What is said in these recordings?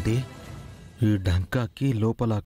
ఏంటి ఈ డంకాకి లోపల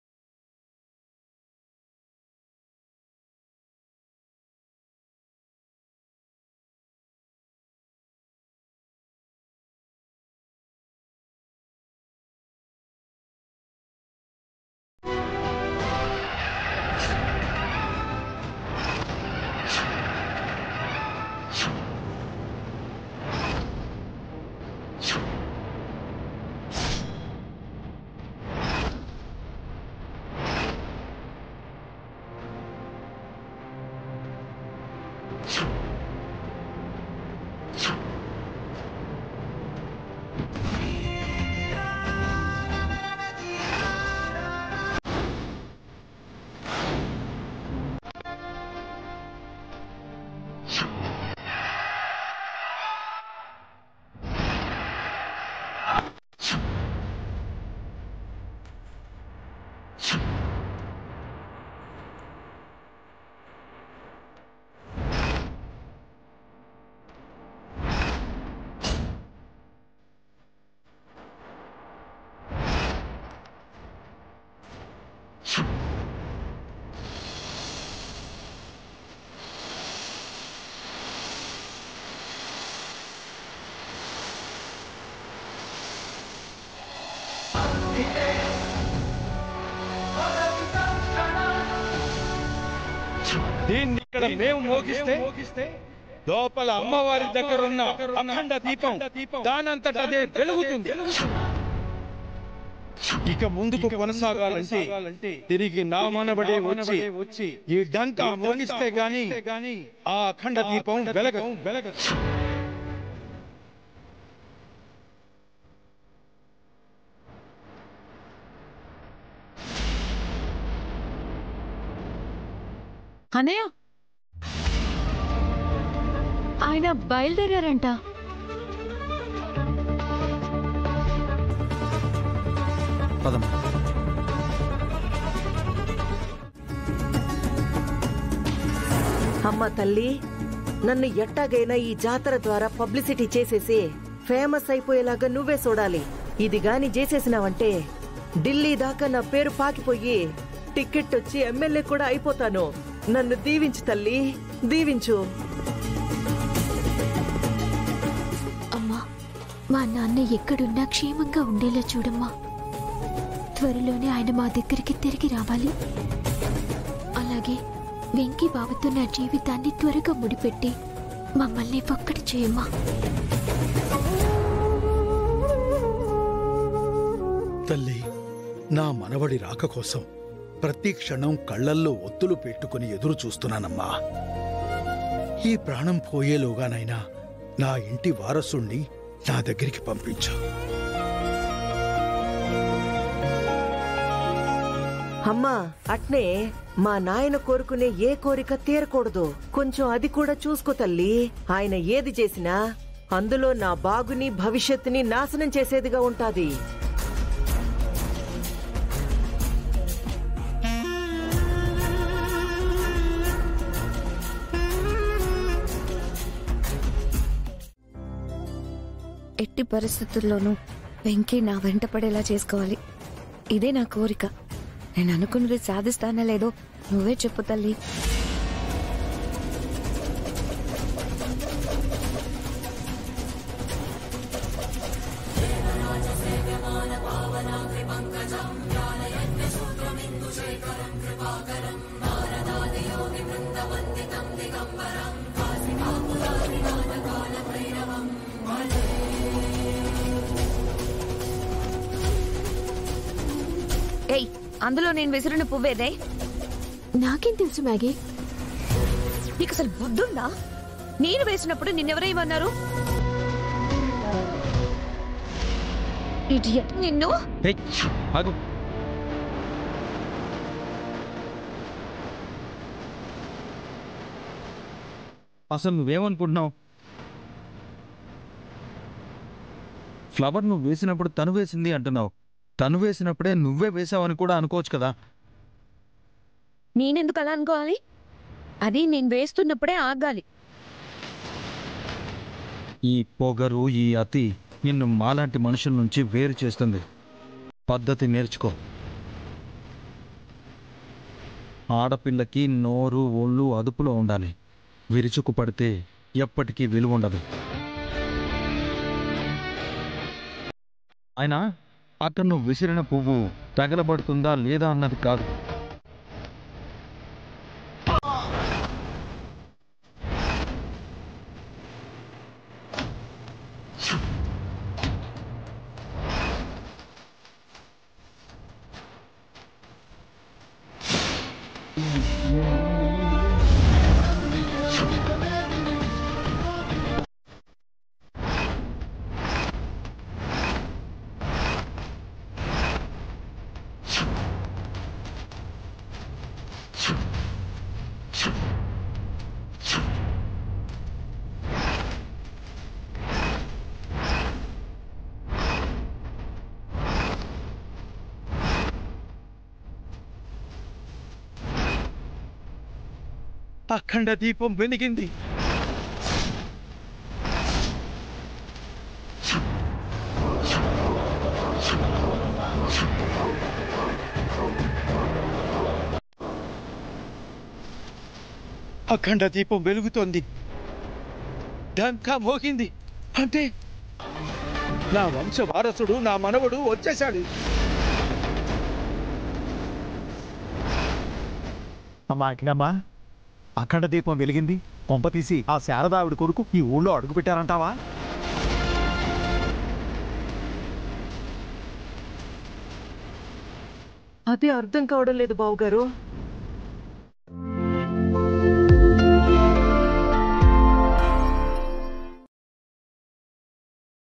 దీన్ని ఇక్కడ మేము మోగిస్తే లోపల అమ్మవారి దగ్గర ఉన్న అఖండ దీపం దానంతట అదే వెలుగుతుంది. ఇక ముందుకు కొనసాగాలంటే తిరిగి నా మనబడే వచ్చి ఈ డంకా మోగిస్తే గాని ఆ అఖండ దీపం వెలగదు. అన్నయ్య ఆయన బయలుదేరారంట. పదమ్మా. అమ్మ తల్లి, నన్ను ఎట్టాగైనా ఈ జాతర ద్వారా పబ్లిసిటీ చేసేసి ఫేమస్ అయిపోయేలాగా నువ్వే చూడాలి. ఇది గాని చేసేసినావంటే ఢిల్లీ దాకా నా పేరు పాకిపోయి టికెట్ వచ్చి ఎమ్మెల్యే కూడా అయిపోతాను. నన్ను దీవించు తల్లి, దీవించు. అమ్మా, మా నాన్న ఎక్కడున్నా క్షేమంగా ఉండేలా చూడమ్మా. త్వరలోనే ఆయన మా దగ్గరికి తిరిగి రావాలి. అలాగే వెంకీ బాబుతో నా జీవితాన్ని త్వరగా ముడిపెట్టి మమ్మల్ని ఒక్కటి చేయమ్మా. తల్లి, నా మనవడి రాక కోసం ప్రతి క్షణం కళ్లల్లో ఒత్తులు పెట్టుకుని ఎదురు చూస్తున్నానమ్మా. ఈ ప్రాణం పోయేలోగానైనా నా ఇంటి వారసుణ్ణి నా దగ్గరికి పంపించు. అమ్మా, అట్నే మా నాయన కోరుకునే ఏ కోరిక తీరకూడదు. కొంచెం అది కూడా చూసుకో తల్లి. ఆయన ఏది చేసినా అందులో నా బాగుని భవిష్యత్తుని నాశనం చేసేదిగా ఉంటాది. ఎట్టి పరిస్థితుల్లోనూ వెంకీ నా వెంట పడేలా చేసుకోవాలి. ఇదే నా కోరిక. నేను అనుకున్నది సాధిస్తానా లేదో నువ్వే చెప్పు తల్లి. ఏయ్, అందులో నేను విసిరిన పువ్వేదే? నాకేం తెలుసు మ్యాగీ? నీకు అసలు బుద్ధుందా? నేను వేసినప్పుడు నిన్నెవరేమన్నారు? ఇడియట్, నిన్ను! అసలు నువ్వేమనుకుంటున్నావు? ఫ్లవర్ నువ్వు వేసినప్పుడు తను వేసింది అంటున్నావు. తను వేసినప్పుడే నువ్వే వేసావని కూడా అనుకోవచ్చు కదా. నేనెందుకు అలా అనుకోవాలి? అది నేను వేస్తున్నప్పుడే ఆగాలి. ఈ పొగరు, ఈ అతి నిన్ను మాలాంటి మనుషుల నుంచి వేరు చేస్తుంది. పద్ధతి నేర్చుకో. ఆడపిల్లకి నోరు ఒళ్ళు అదుపులో ఉండాలి. విరుచుకు పడితే ఎప్పటికీ విలువ ఉండదు. అయినా అక్కడ నువ్వు విసిరిన పువ్వు తగలబడుతుందా లేదా అన్నది కాదు. అఖండ దీపం వెలిగింది. అఖండ దీపం వెలుగుతోంది. డంకా మోగింది. అంటే నా వంశ వారసుడు, నా మనవడు వచ్చేశాడు. అమ్మా అఖిలమ్మా, అఖండ దీపం వెలిగింది. కొంప తీసి ఆ శారదా ఆవిడ కొడుకు ఈ ఊళ్ళో అడుగు పెట్టారంటావా? అదే అర్థం కావడం లేదు బావగారు.